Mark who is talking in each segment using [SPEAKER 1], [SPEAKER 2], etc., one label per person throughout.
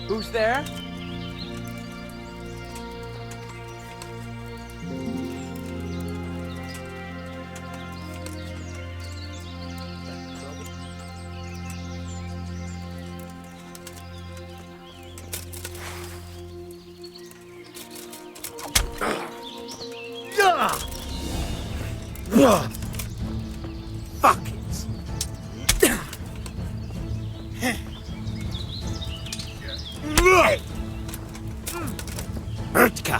[SPEAKER 1] Who's there?
[SPEAKER 2] Fuck it. Ertka.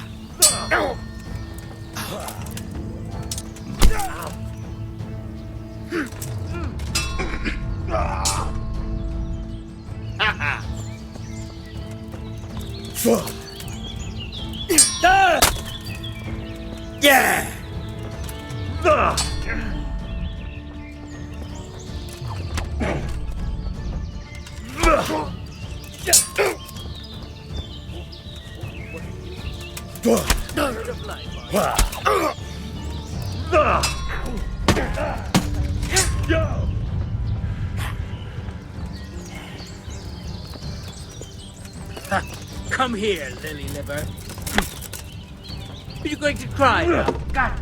[SPEAKER 2] Yeah.
[SPEAKER 1] Come here, lily liver. Are you going to cry now? God.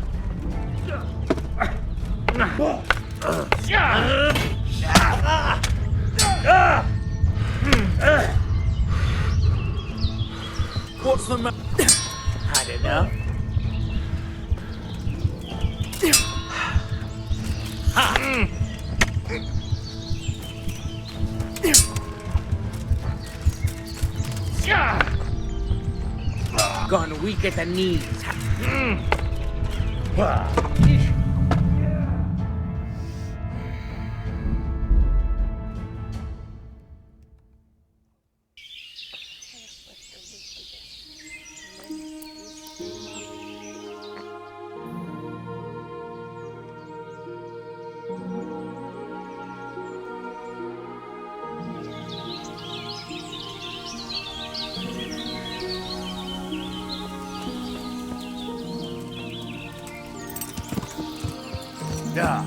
[SPEAKER 1] What's the matter? Had enough? Gone weak at the knees.
[SPEAKER 2] Yeah.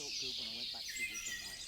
[SPEAKER 1] felt good when I went back to the woods on my own.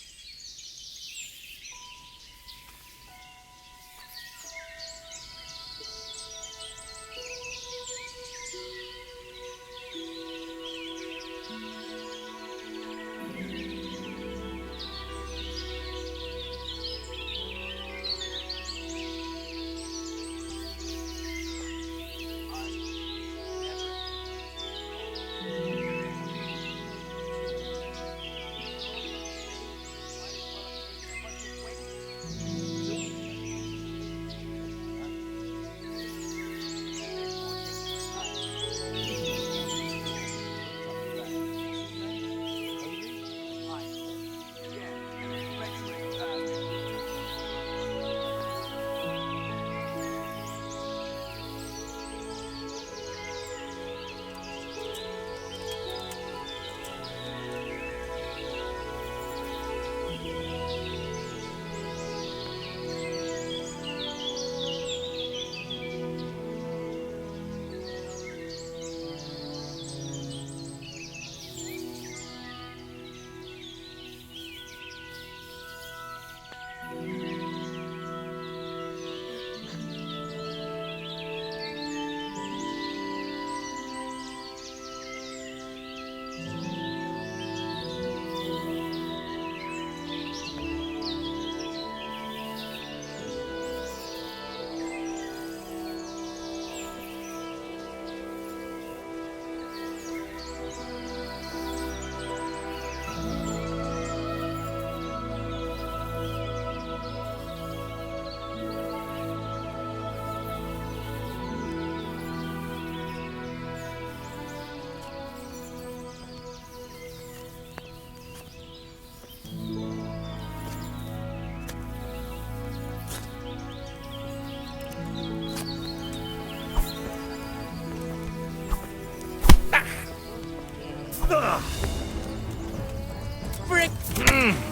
[SPEAKER 2] Frick!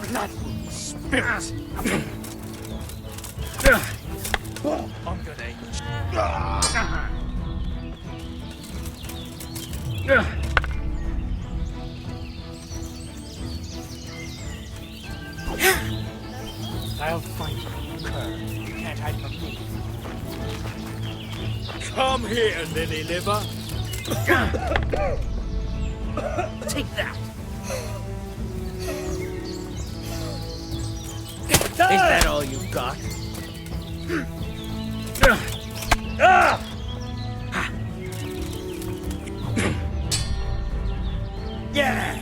[SPEAKER 2] Blood spirit! I'm gonna... I'll find you, cur. You can't hide from me.
[SPEAKER 1] Come here, lily liver.
[SPEAKER 2] Take that! Is that all you got? Yeah!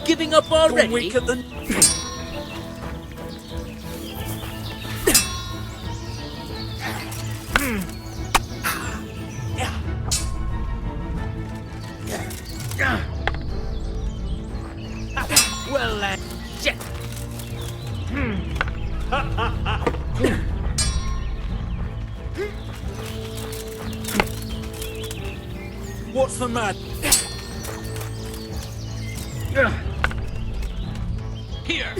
[SPEAKER 2] Giving up already?
[SPEAKER 1] You're weaker than...
[SPEAKER 2] Well, shit!
[SPEAKER 1] What's the matter?
[SPEAKER 2] Here!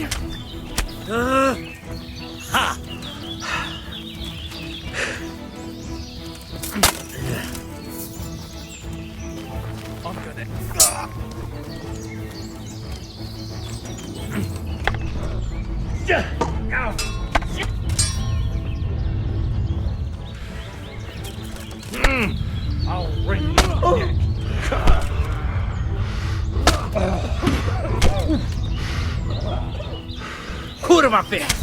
[SPEAKER 1] Ha!
[SPEAKER 2] I'm gonna... Ow! Shit! I'll wring your neck. Kurwa pies!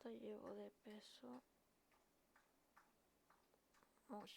[SPEAKER 3] ¿Cuánto llevo de peso? 8.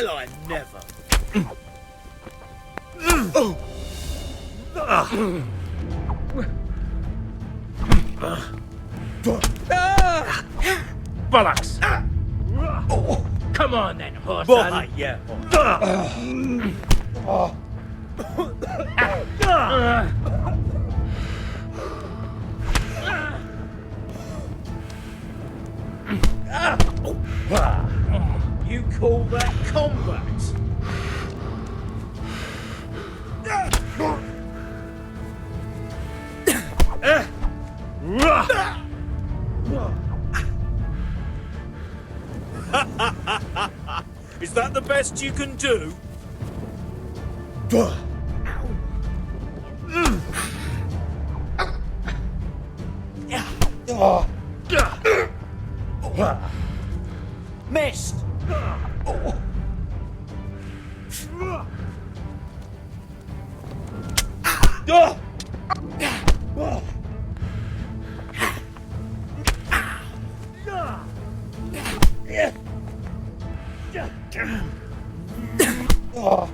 [SPEAKER 1] Well, I never.
[SPEAKER 2] Bollocks! Come on then, horse.
[SPEAKER 1] Boy, yeah. You call that combat? Is that the best you can do? Missed!
[SPEAKER 3] Ay.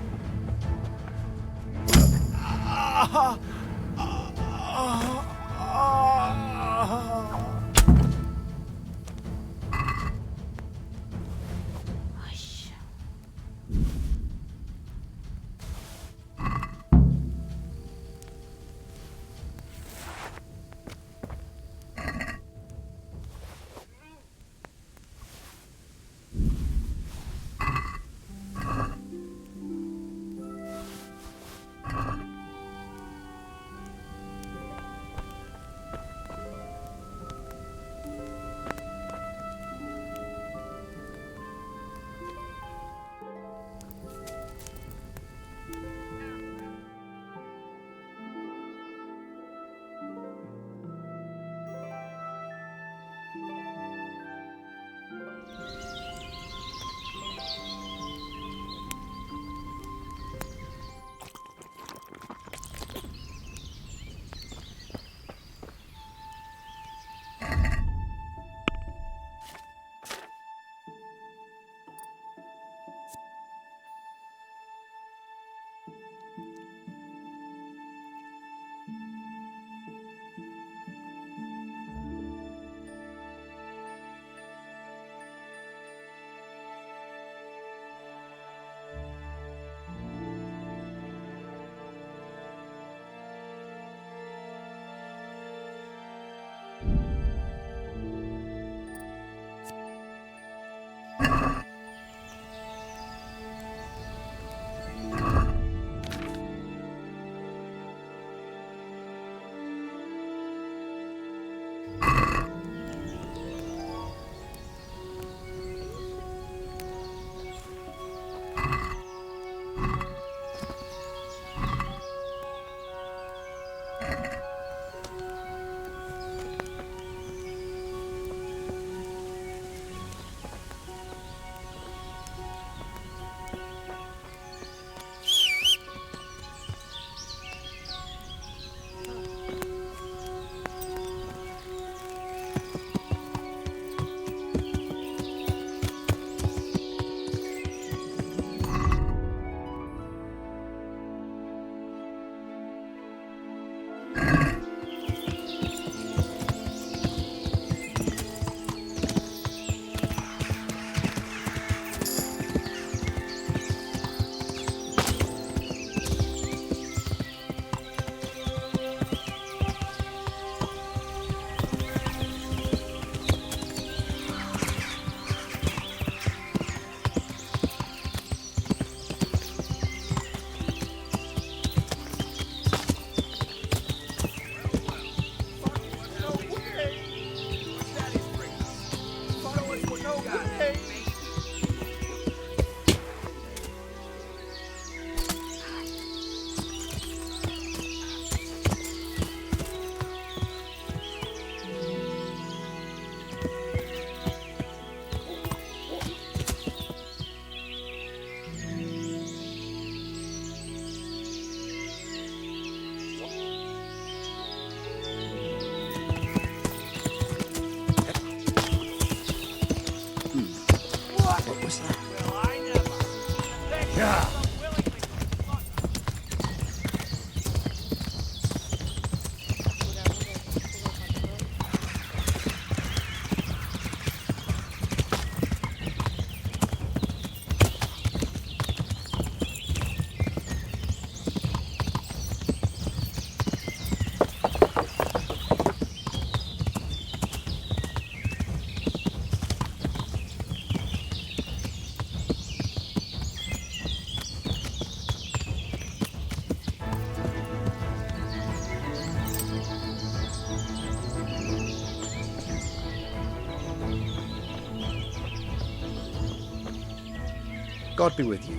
[SPEAKER 4] God be with you.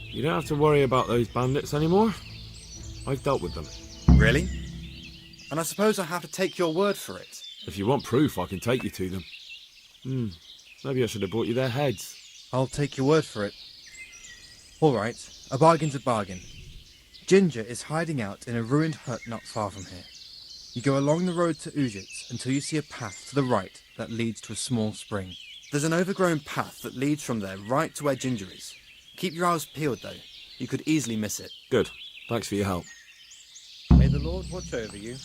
[SPEAKER 5] You don't have to worry about those bandits anymore. I've dealt with them.
[SPEAKER 4] Really? And I suppose I have to take your word for it.
[SPEAKER 5] If you want proof, I can take you to them. Maybe I should have brought you their heads.
[SPEAKER 4] I'll take your word for it. All right, a bargain's a bargain. Ginger is hiding out in a ruined hut not far from here. You go along the road to Ujits until you see a path to the right that leads to a small spring. There's an overgrown path that leads from there right to where Ginger is. Keep your eyes peeled, though. You could easily miss it.
[SPEAKER 5] Good. Thanks for your help.
[SPEAKER 4] May the Lord watch over you.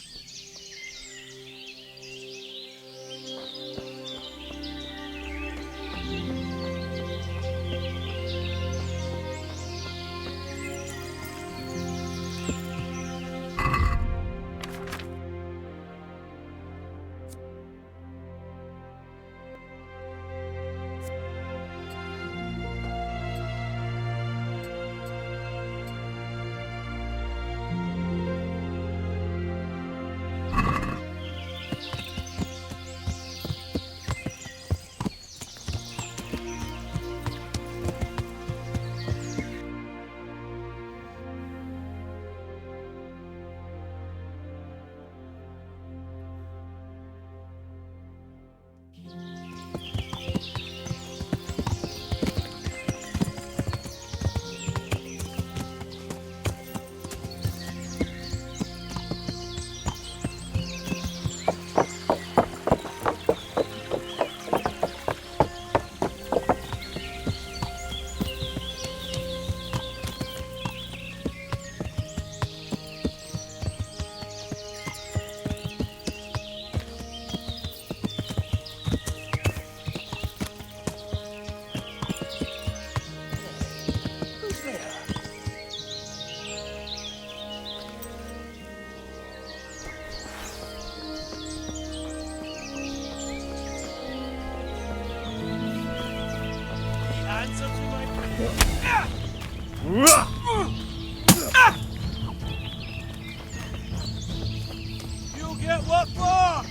[SPEAKER 2] You get what for?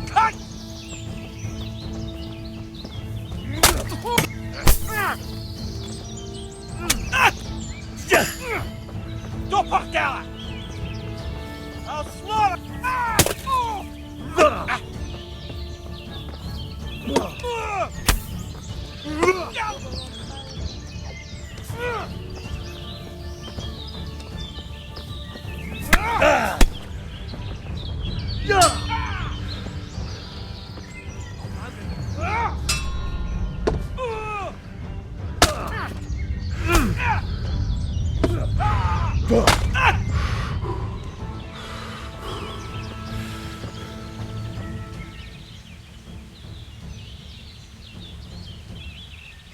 [SPEAKER 2] Cut! Doppelganger! I'll slaughter!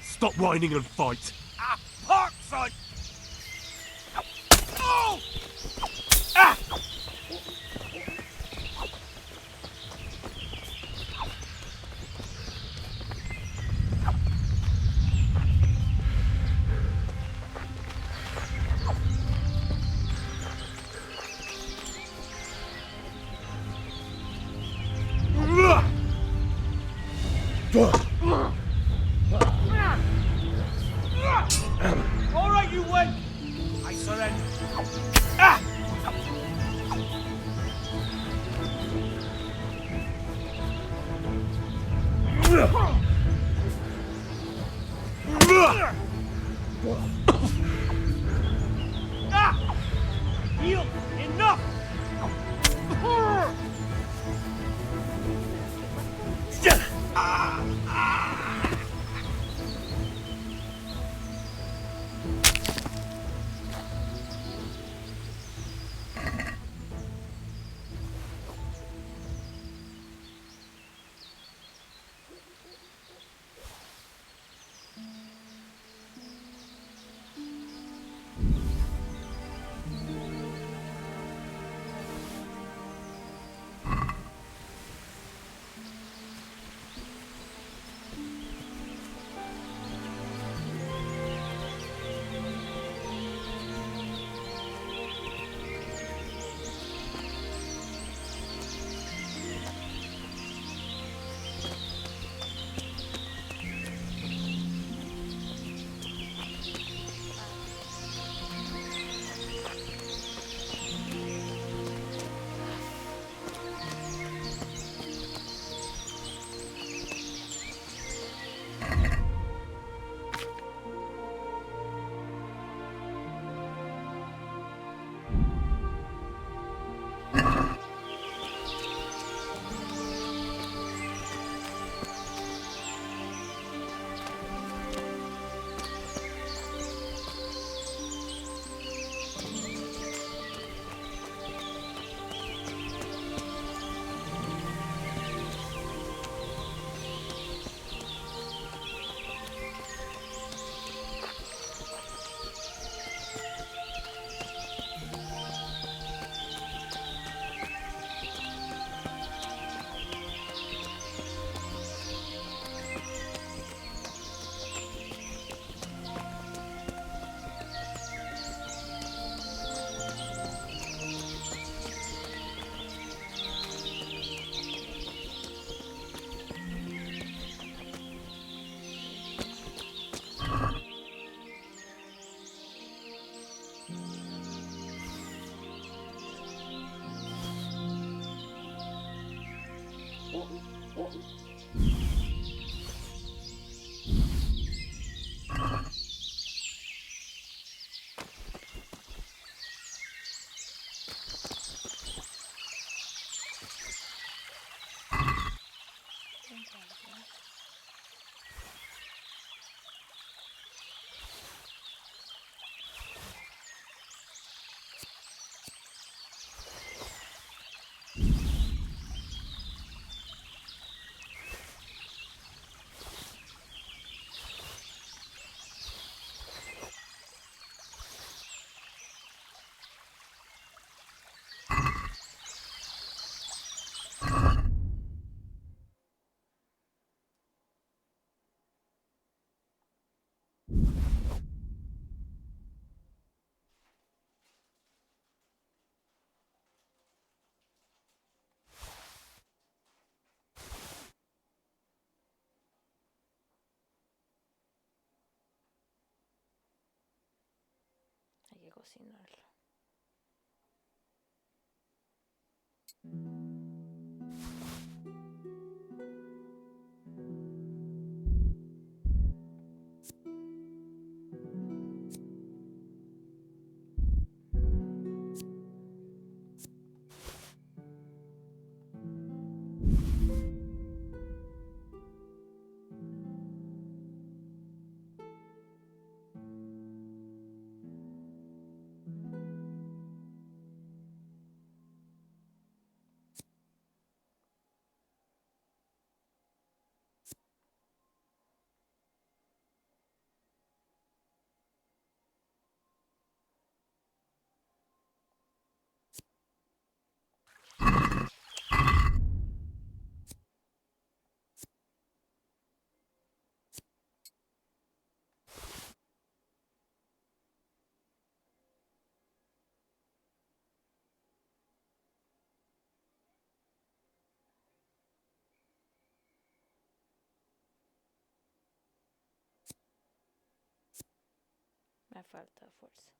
[SPEAKER 6] Stop whining and fight.
[SPEAKER 2] Ah, parkside! Oh! Ah! All right, you win. I surrender. Ah! Ah! Yield! Enough!
[SPEAKER 3] Hay que cocinarlo. Me falta fuerza.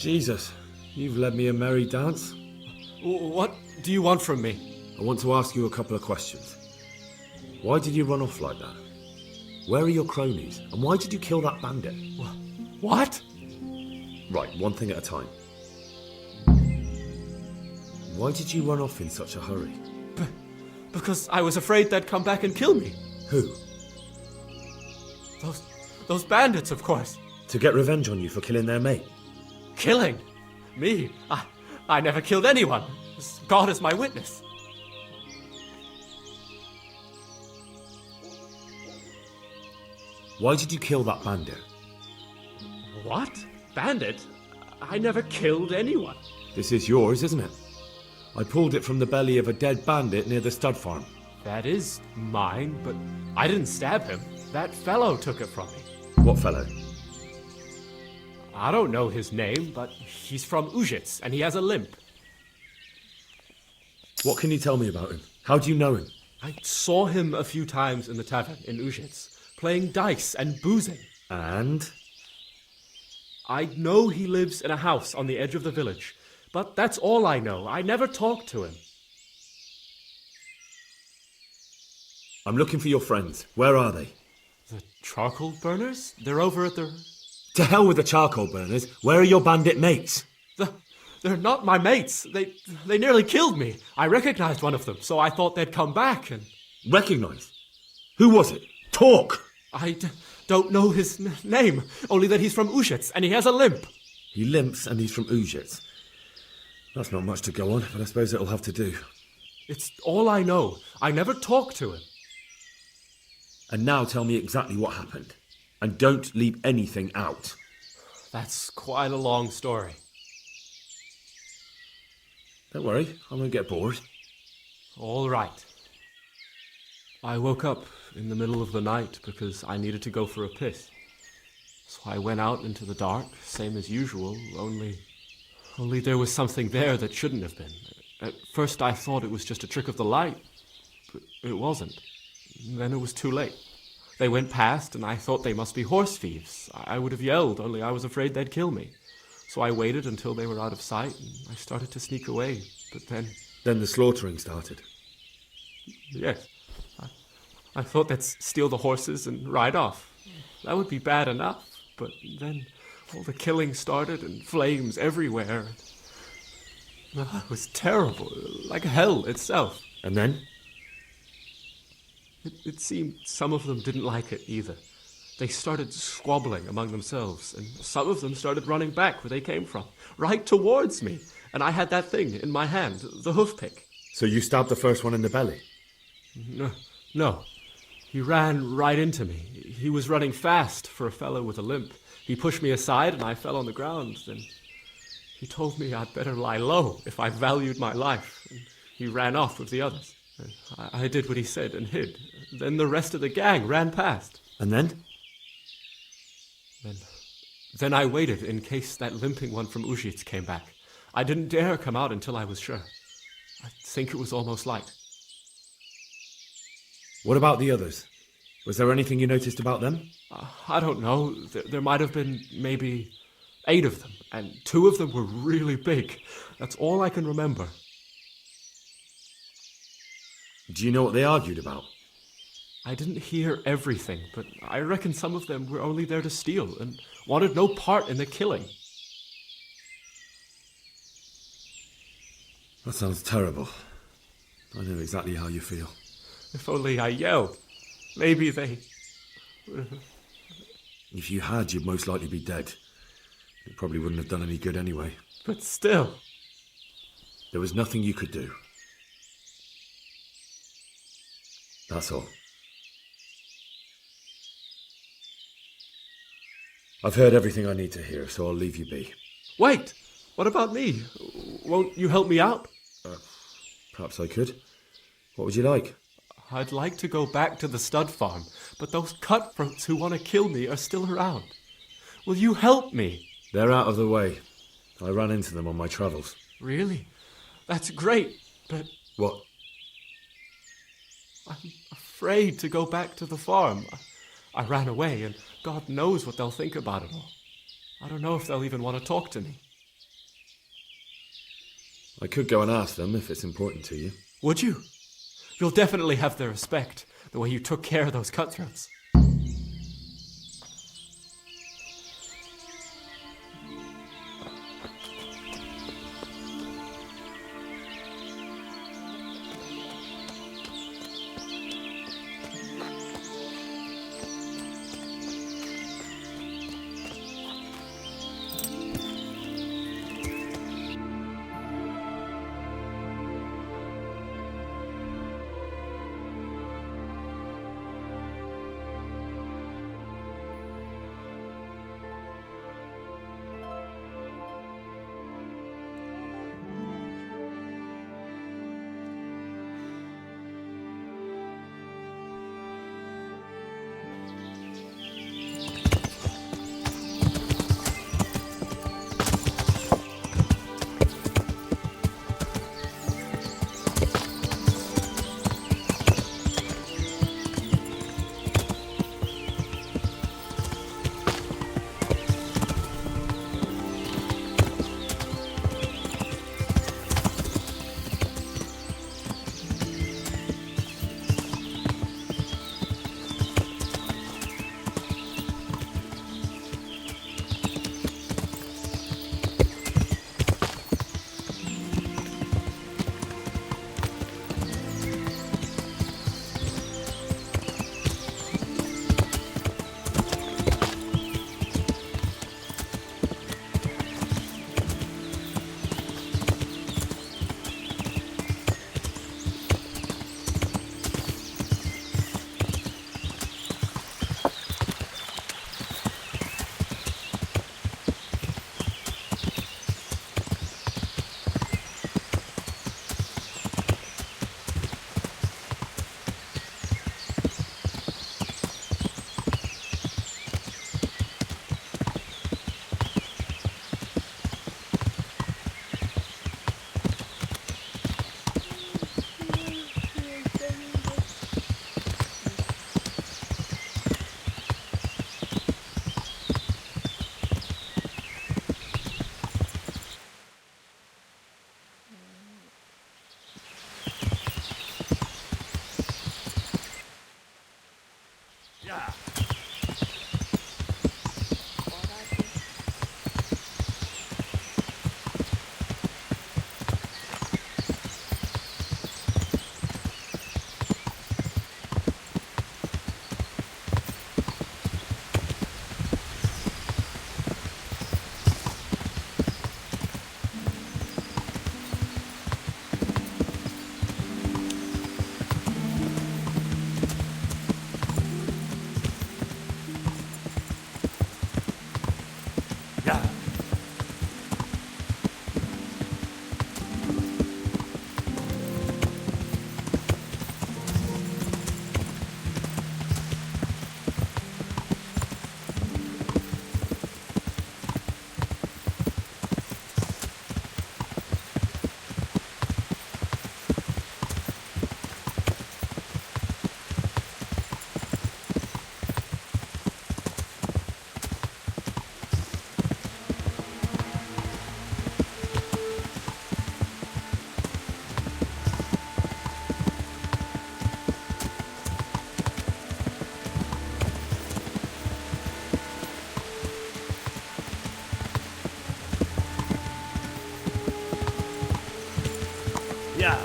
[SPEAKER 5] Jesus, you've led me a merry dance.
[SPEAKER 6] What do you want from me?
[SPEAKER 5] I want to ask you a couple of questions. Why did you run off like that? Where are your cronies? And why did you kill that bandit?
[SPEAKER 6] What?
[SPEAKER 5] Right, one thing at a time. Why did you run off in such a hurry?
[SPEAKER 6] Because I was afraid they'd come back and kill me.
[SPEAKER 5] Who?
[SPEAKER 6] Those bandits, of course.
[SPEAKER 5] To get revenge on you for killing their mate?
[SPEAKER 6] Killing? Me? I never killed anyone. God is my witness.
[SPEAKER 5] Why did you kill that bandit?
[SPEAKER 6] What? Bandit? I never killed anyone.
[SPEAKER 5] This is yours, isn't it? I pulled it from the belly of a dead bandit near the stud farm.
[SPEAKER 6] That is mine, but I didn't stab him. That fellow took it from me.
[SPEAKER 5] What fellow?
[SPEAKER 6] I don't know his name, but he's from Ujits, and he has a limp.
[SPEAKER 5] What can you tell me about him? How do you know him?
[SPEAKER 6] I saw him a few times in the tavern in Ujits, playing dice and boozing.
[SPEAKER 5] And?
[SPEAKER 6] I know he lives in a house on the edge of the village, but that's all I know. I never talked to him.
[SPEAKER 5] I'm looking for your friends. Where are they?
[SPEAKER 6] The charcoal burners? They're over at the...
[SPEAKER 5] To hell with the charcoal burners. Where are your bandit mates?
[SPEAKER 6] They're not my mates. They nearly killed me. I recognized one of them, so I thought they'd come back and...
[SPEAKER 5] Recognise? Who was it? Talk!
[SPEAKER 6] I don't know his name, only that he's from Ujits, and he has a limp.
[SPEAKER 5] He limps and he's from Ujits. That's not much to go on, but I suppose it'll have to do.
[SPEAKER 6] It's all I know. I never talked to him.
[SPEAKER 5] And now tell me exactly what happened. And don't leave anything out.
[SPEAKER 6] That's quite a long story.
[SPEAKER 5] Don't worry, I won't get bored.
[SPEAKER 6] All right. I woke up in the middle of the night because I needed to go for a piss. So I went out into the dark, same as usual, only there was something there that shouldn't have been. At first I thought it was just a trick of the light, but it wasn't. Then it was too late. They went past, and I thought they must be horse thieves. I would have yelled, only I was afraid they'd kill me. So I waited until they were out of sight, and I started to sneak away. But then...
[SPEAKER 5] Then the slaughtering started.
[SPEAKER 6] Yes. I thought they'd steal the horses and ride off. That would be bad enough. But then all the killing started, and flames everywhere. It was terrible, like hell itself.
[SPEAKER 5] And then?
[SPEAKER 6] It seemed some of them didn't like it either. They started squabbling among themselves, and some of them started running back where they came from, right towards me. And I had that thing in my hand, the hoof pick.
[SPEAKER 5] So you stabbed the first one in the belly?
[SPEAKER 6] No. He ran right into me. He was running fast for a fellow with a limp. He pushed me aside and I fell on the ground. Then he told me I'd better lie low if I valued my life. And he ran off with the others. I did what he said and hid. Then the rest of the gang ran past.
[SPEAKER 5] And then?
[SPEAKER 6] Then I waited in case that limping one from Ujits came back. I didn't dare come out until I was sure. I think it was almost light.
[SPEAKER 5] What about the others? Was there anything you noticed about them?
[SPEAKER 6] I don't know. There might have been maybe 8 of them, and 2 of them were really big. That's all I can remember.
[SPEAKER 5] Do you know what they argued about?
[SPEAKER 6] I didn't hear everything, but I reckon some of them were only there to steal and wanted no part in the killing.
[SPEAKER 5] That sounds terrible. I know exactly how you feel.
[SPEAKER 6] If only I yelled. Maybe they...
[SPEAKER 5] If you had, you'd most likely be dead. It probably wouldn't have done any good anyway.
[SPEAKER 6] But still...
[SPEAKER 5] There was nothing you could do. That's all. I've heard everything I need to hear, so I'll leave you be.
[SPEAKER 6] Wait! What about me? Won't you help me out?
[SPEAKER 5] Perhaps I could. What would you like?
[SPEAKER 6] I'd like to go back to the stud farm, but those cutthroats who want to kill me are still around. Will you help me?
[SPEAKER 5] They're out of the way. I ran into them on my travels.
[SPEAKER 6] Really? That's great, but...
[SPEAKER 5] What?
[SPEAKER 6] I'm afraid to go back to the farm. I ran away, and God knows what they'll think about it all. I don't know if they'll even want to talk to me.
[SPEAKER 5] I could go and ask them if it's important to you.
[SPEAKER 6] Would you? You'll definitely have their respect, the way you took care of those cutthroats.
[SPEAKER 1] Yeah.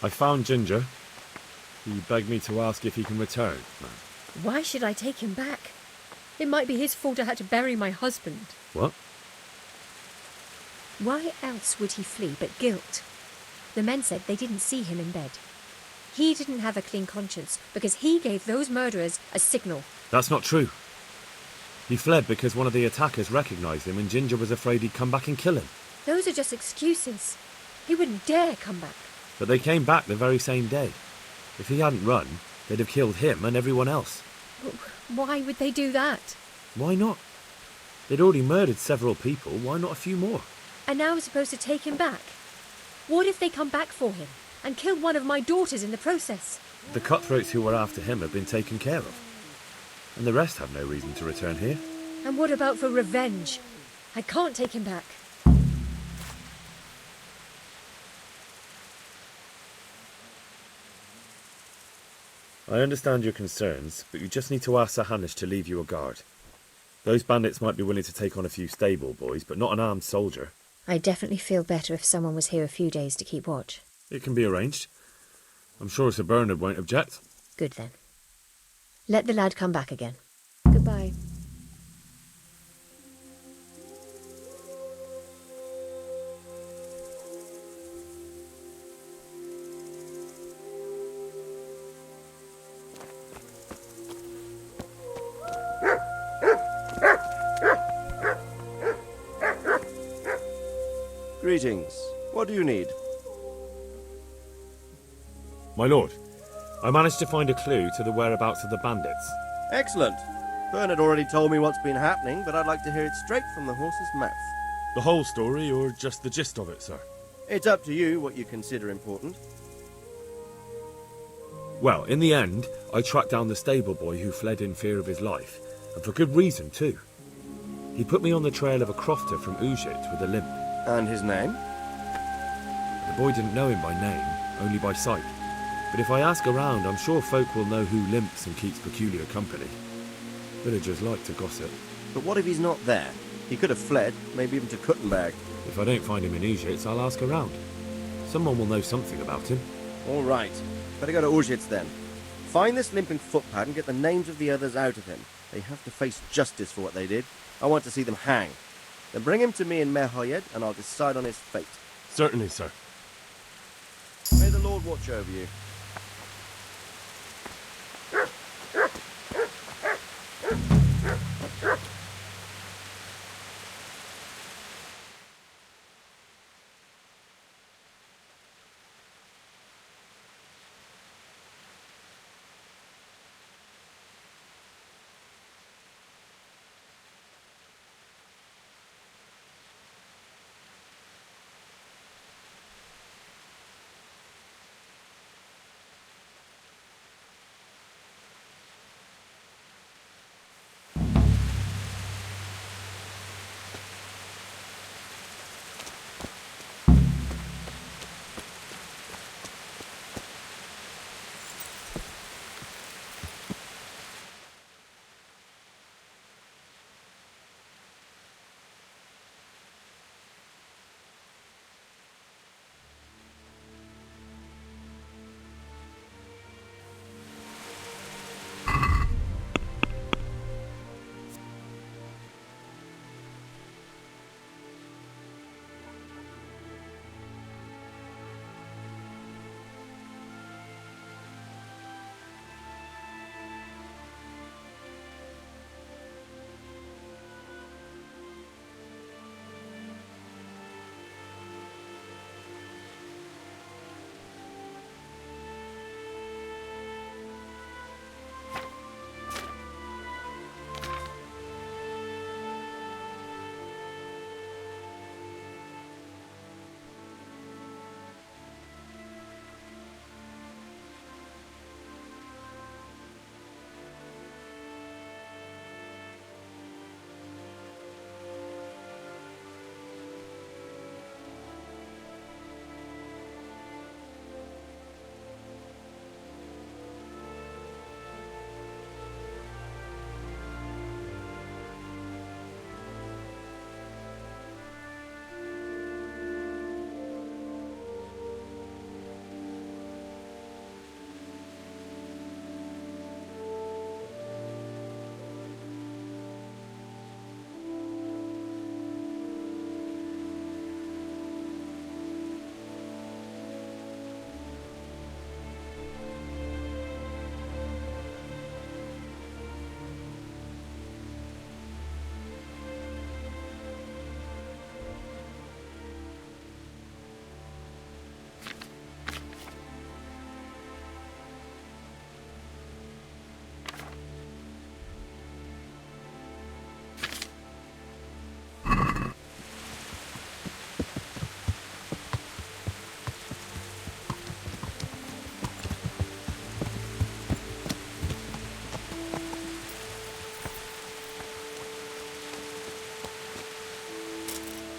[SPEAKER 5] I found Ginger. He begged me to ask if he can return.
[SPEAKER 7] Why should I take him back? It might be his fault I had to bury my husband.
[SPEAKER 5] What?
[SPEAKER 7] Why else would he flee but guilt? The men said they didn't see him in bed. He didn't have a clean conscience because he gave those murderers a signal.
[SPEAKER 5] That's not true. He fled because one of the attackers recognised him and Ginger was afraid he'd come back and kill him.
[SPEAKER 7] Those are just excuses. He wouldn't dare come back.
[SPEAKER 5] But they came back the very same day. If he hadn't run, they'd have killed him and everyone else.
[SPEAKER 7] Why would they do that?
[SPEAKER 5] Why not? They'd already murdered several people, why not a few more?
[SPEAKER 7] And now we're supposed to take him back? What if they come back for him and kill one of my daughters in the process?
[SPEAKER 5] The cutthroats who were after him have been taken care of. And the rest have no reason to return here.
[SPEAKER 7] And what about for revenge? I can't take him back.
[SPEAKER 5] I understand your concerns, but you just need to ask Sir Hanish to leave you a guard. Those bandits might be willing to take on a few stable boys, but not an armed soldier.
[SPEAKER 7] I'd definitely feel better if someone was here a few days to keep watch.
[SPEAKER 5] It can be arranged. I'm sure Sir Bernard won't object.
[SPEAKER 7] Good then. Let the lad come back again. Goodbye.
[SPEAKER 8] Greetings. What do you need?
[SPEAKER 5] My lord, I managed to find a clue to the whereabouts of the bandits.
[SPEAKER 8] Excellent. Bernard already told me what's been happening, but I'd like to hear it straight from the horse's mouth.
[SPEAKER 5] The whole story, or just the gist of it, sir?
[SPEAKER 8] It's up to you what you consider important.
[SPEAKER 5] Well, in the end, I tracked down the stable boy who fled in fear of his life, and for good reason, too. He put me on the trail of a crofter from Ujit with a limp.
[SPEAKER 8] And his name?
[SPEAKER 5] The boy didn't know him by name, only by sight. But if I ask around, I'm sure folk will know who limps and keeps peculiar company. Villagers like to gossip.
[SPEAKER 8] But what if he's not there? He could have fled, maybe even to Kuttenberg.
[SPEAKER 5] If I don't find him in Ujit, I'll ask around. Someone will know something about him.
[SPEAKER 8] All right. Better go to Ujits then. Find this limping footpad and get the names of the others out of him. They have to face justice for what they did. I want to see them hang. Then bring him to me in Merhoyed and I'll decide on his fate.
[SPEAKER 5] Certainly, sir.
[SPEAKER 8] May the Lord watch over you.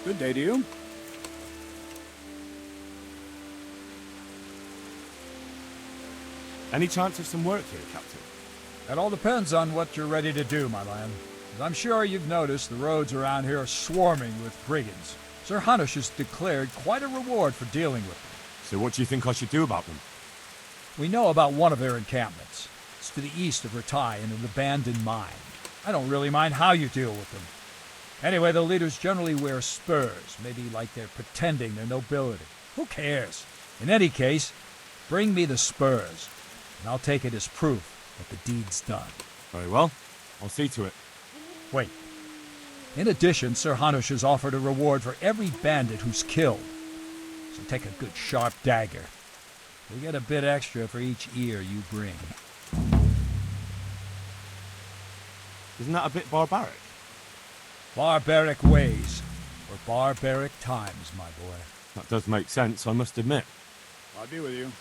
[SPEAKER 2] Good day to you.
[SPEAKER 5] Any chance of some work here, Captain?
[SPEAKER 2] That all depends on what you're ready to do, my man. As I'm sure you've noticed, the roads around here are swarming with brigands. Sir Hanush has declared quite a reward for dealing with them.
[SPEAKER 5] So what do you think I should do about them?
[SPEAKER 2] We know about one of their encampments. It's to the east of Ratai in an abandoned mine. I don't really mind how you deal with them. Anyway, the leaders generally wear spurs, maybe like they're pretending they're nobility. Who cares? In any case, bring me the spurs, and I'll take it as proof that the deed's done.
[SPEAKER 5] Very well. I'll see to it.
[SPEAKER 2] Wait. In addition, Sir Hanush has offered a reward for every bandit who's killed. So take a good sharp dagger. You'll get a bit extra for each ear you bring.
[SPEAKER 5] Isn't that a bit barbaric?
[SPEAKER 2] Barbaric ways, or barbaric times, my boy.
[SPEAKER 5] That does make sense, I must admit.
[SPEAKER 2] I'll be with you.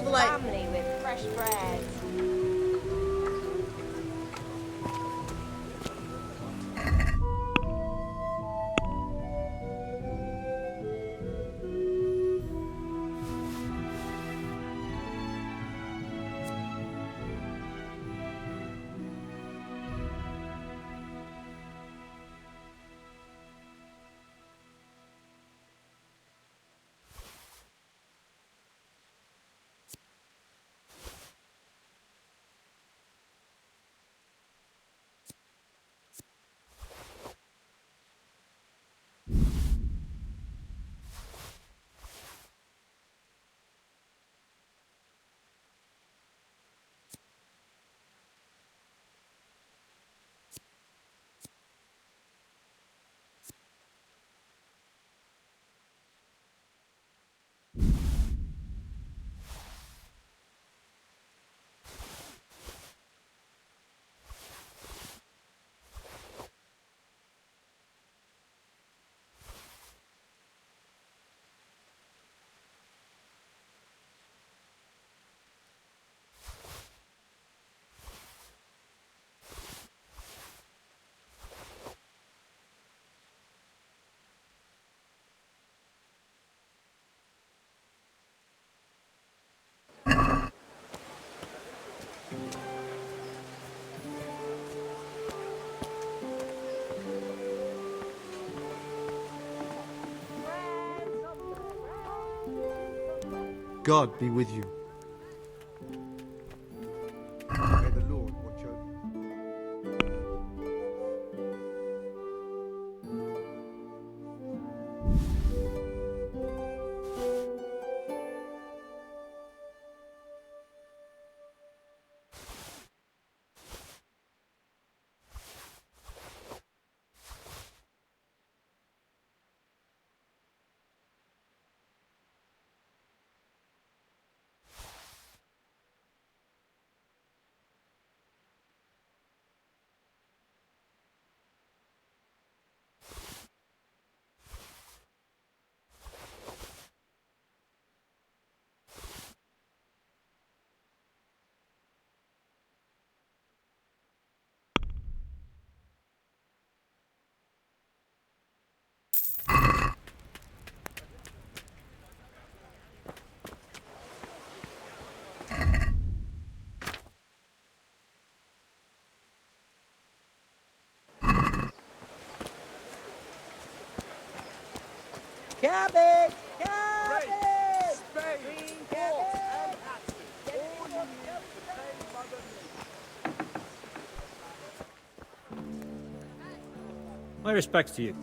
[SPEAKER 3] Family with fresh bread.
[SPEAKER 9] God be with you. May the Lord watch over you.
[SPEAKER 1] Cabbage! Cabbage! Green cabbage! All you need to pay Mother Nature.
[SPEAKER 10] My respects to you.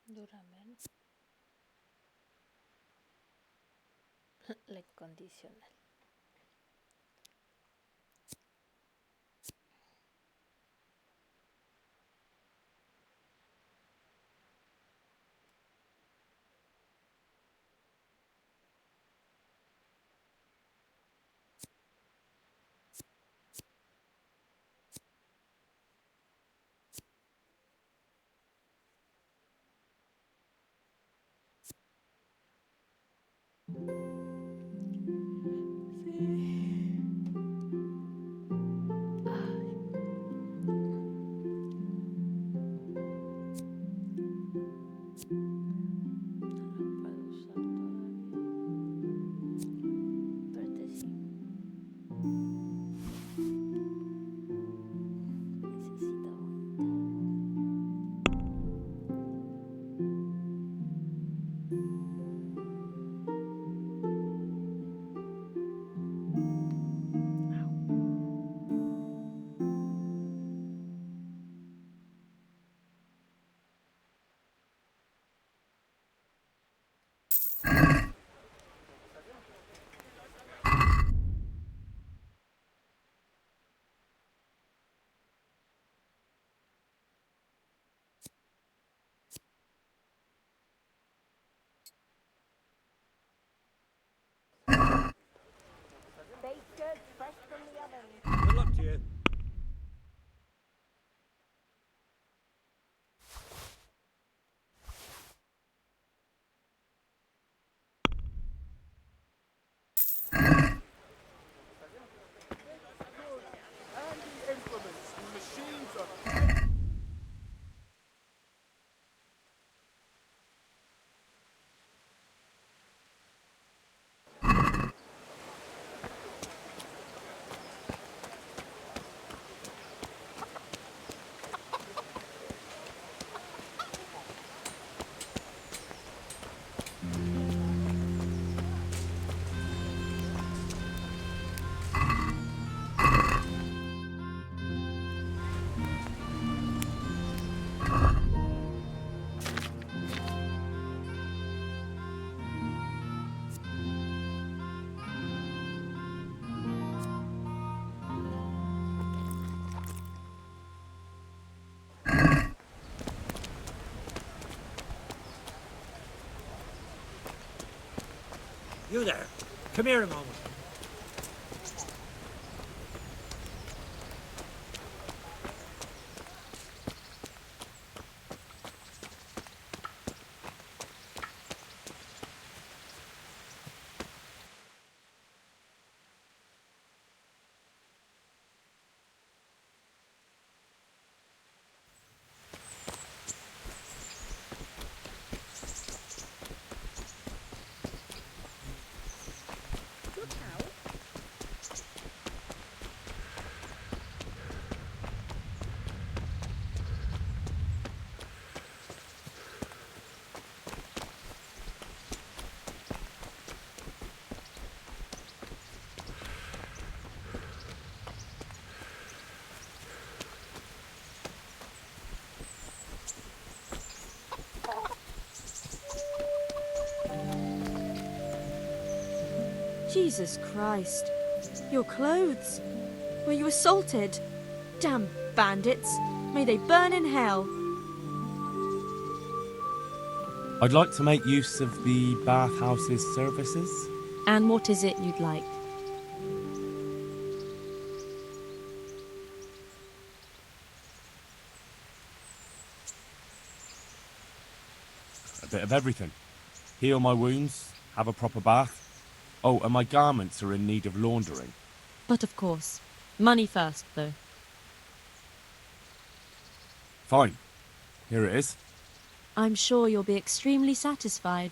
[SPEAKER 3] Duramen. La incondicional. Baked goods fresh from the oven.
[SPEAKER 10] Good luck to you.
[SPEAKER 1] And the implements and machines are... You there. Come here a moment.
[SPEAKER 10] Jesus Christ. Your clothes. Were you assaulted? Damn bandits. May they burn in hell.
[SPEAKER 5] I'd like to make use of the bathhouse's services.
[SPEAKER 10] And what is it you'd like?
[SPEAKER 5] A bit of everything. Heal my wounds, have a proper bath. Oh, and my garments are in need of laundering.
[SPEAKER 10] But of course. Money first, though.
[SPEAKER 5] Fine. Here it is.
[SPEAKER 10] I'm sure you'll be extremely satisfied.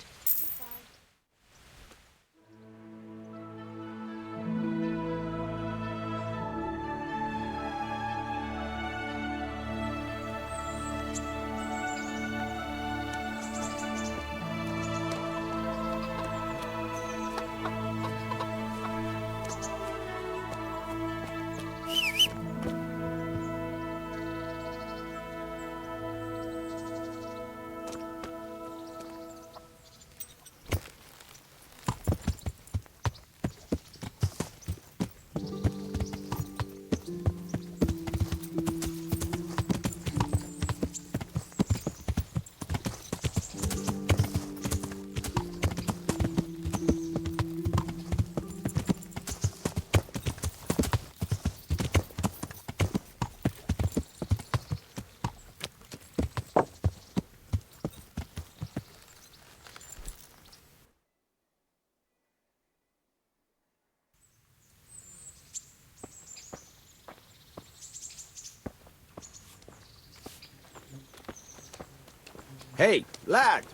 [SPEAKER 8] Hey, lad!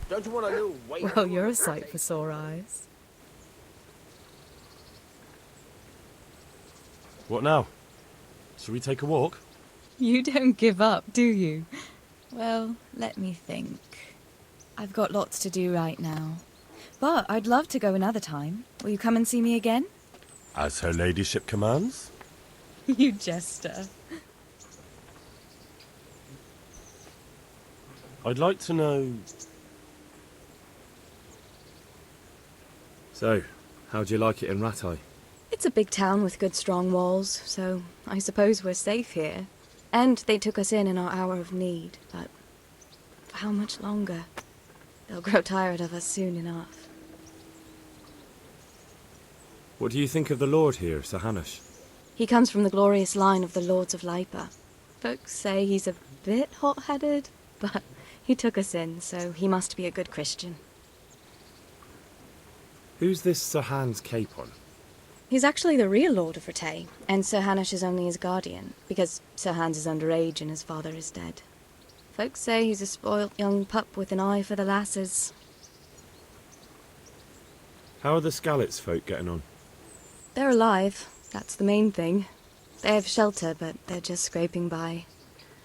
[SPEAKER 8] Don't you want a little wait?
[SPEAKER 11] Well, you're a sight for sore eyes.
[SPEAKER 5] What now? Shall we take a walk?
[SPEAKER 11] You don't give up, do you? Well, let me think. I've got lots to do right now. But I'd love to go another time. Will you come and see me again?
[SPEAKER 5] As her ladyship commands.
[SPEAKER 11] You jester.
[SPEAKER 5] I'd like to know... So, how'd you like it in Rattay?
[SPEAKER 11] It's a big town with good strong walls, so I suppose we're safe here. And they took us in our hour of need, but for how much longer? They'll grow tired of us soon enough.
[SPEAKER 5] What do you think of the Lord here, Sir Hanush?
[SPEAKER 11] He comes from the glorious line of the Lords of Lipa. Folks say he's a bit hot-headed, but he took us in, so he must be a good Christian.
[SPEAKER 5] Who's this Sir Hans Capon?
[SPEAKER 11] He's actually the real Lord of Rattay, and Sir Hanush is only his guardian, because Sir Hans is underage and his father is dead. Folks say he's a spoilt young pup with an eye for the lasses.
[SPEAKER 5] How are the Skalitz folk getting on?
[SPEAKER 11] They're alive, that's the main thing. They have shelter, but they're just scraping by.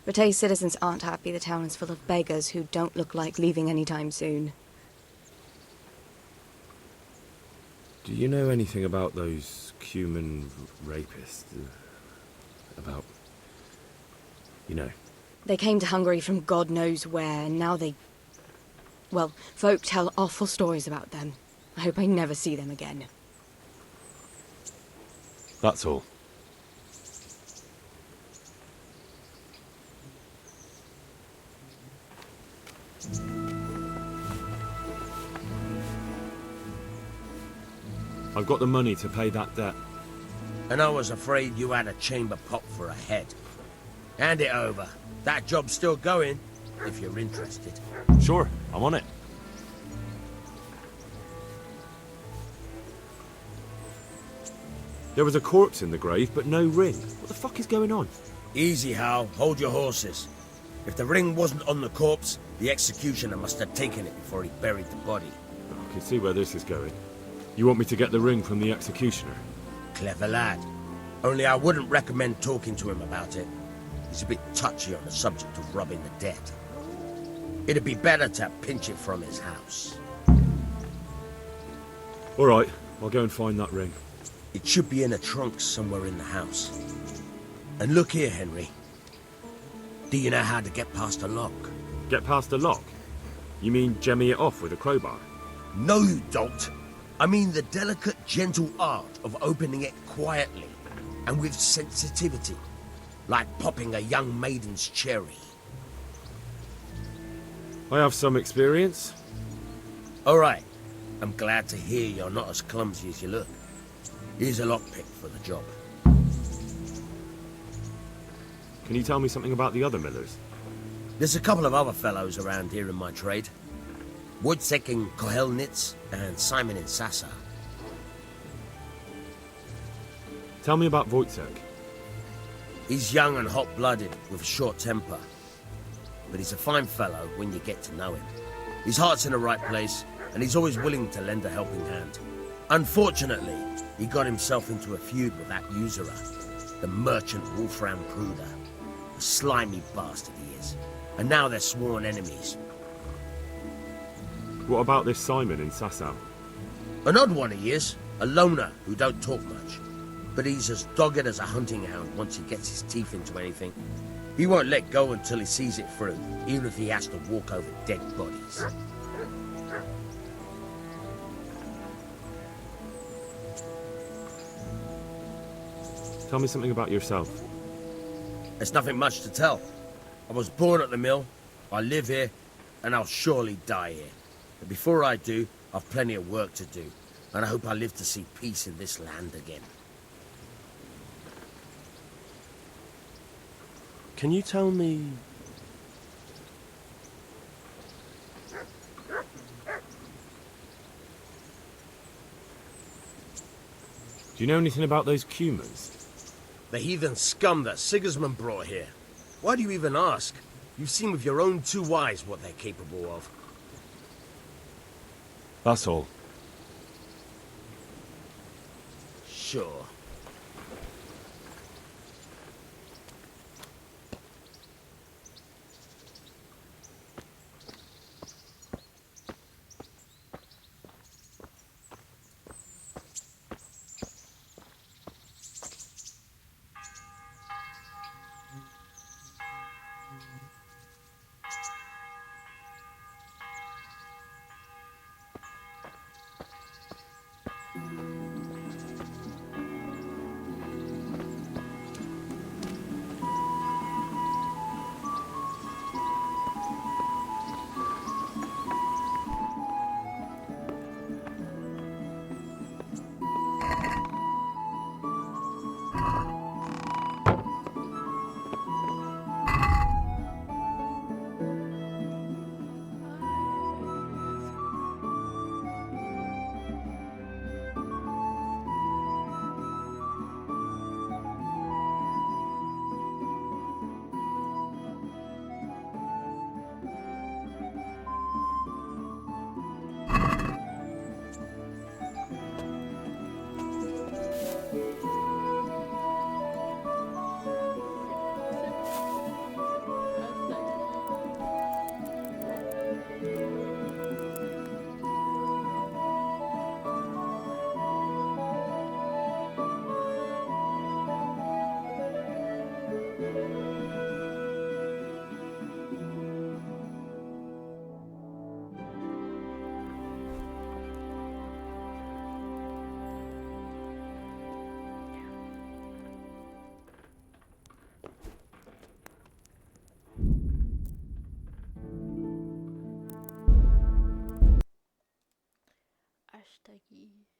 [SPEAKER 11] Rattay citizens aren't happy the town is full of beggars who don't look like leaving anytime soon.
[SPEAKER 5] Do you know anything about those Cuman rapists? About... you know.
[SPEAKER 11] They came to Hungary from God knows where, and now they... Well, folk tell awful stories about them. I hope I never see them again.
[SPEAKER 5] That's all. I've got the money to pay that debt.
[SPEAKER 1] And I was afraid you had a chamber pot for a head. Hand it over. That job's still going, if you're interested.
[SPEAKER 5] Sure, I'm on it. There was a corpse in the grave, but no ring. What the fuck is going on?
[SPEAKER 1] Easy, Hal. Hold your horses. If the ring wasn't on the corpse, the executioner must have taken it before he buried the body.
[SPEAKER 5] I can see where this is going. You want me to get the ring from the executioner?
[SPEAKER 1] Clever lad. Only I wouldn't recommend talking to him about it. He's a bit touchy on the subject of robbing the dead. It'd be better to pinch it from his house.
[SPEAKER 5] All right, I'll go and find that ring.
[SPEAKER 1] It should be in a trunk somewhere in the house. And look here, Henry. Do you know how to get past a lock?
[SPEAKER 5] Get past a lock? You mean jemmy it off with a crowbar?
[SPEAKER 1] No, you don't. I mean the delicate, gentle art of opening it quietly and with sensitivity, like popping a young maiden's cherry.
[SPEAKER 5] I have some experience.
[SPEAKER 1] All right. I'm glad to hear you're not as clumsy as you look. Here's a lockpick for the job.
[SPEAKER 5] Can you tell me something about the other millers?
[SPEAKER 1] There's a couple of other fellows around here in my trade. Wojciech in Kohelnitz and Simon in Sassa.
[SPEAKER 5] Tell me about Wojciech.
[SPEAKER 1] He's young and hot-blooded with a short temper. But he's a fine fellow when you get to know him. His heart's in the right place, and he's always willing to lend a helping hand. Unfortunately, he got himself into a feud with that usurer, the merchant Wolfram Pruder. A slimy bastard he is. And now they're sworn enemies.
[SPEAKER 5] What about this Simon in Sasau?
[SPEAKER 1] An odd one he is. A loner who don't talk much. But he's as dogged as a hunting hound once he gets his teeth into anything. He won't let go until he sees it through, even if he has to walk over dead bodies.
[SPEAKER 5] Tell me something about yourself.
[SPEAKER 1] There's nothing much to tell. I was born at the mill, I live here, and I'll surely die here. But before I do, I've plenty of work to do, and I hope I live to see peace in this land again.
[SPEAKER 8] Can you tell me...
[SPEAKER 5] Do you know anything about those Cumans?
[SPEAKER 1] The heathen scum that Sigismund brought here. Why do you even ask? You've seen with your own two eyes what they're capable of.
[SPEAKER 5] That's all.
[SPEAKER 1] Sure.
[SPEAKER 3] Hasta aquí.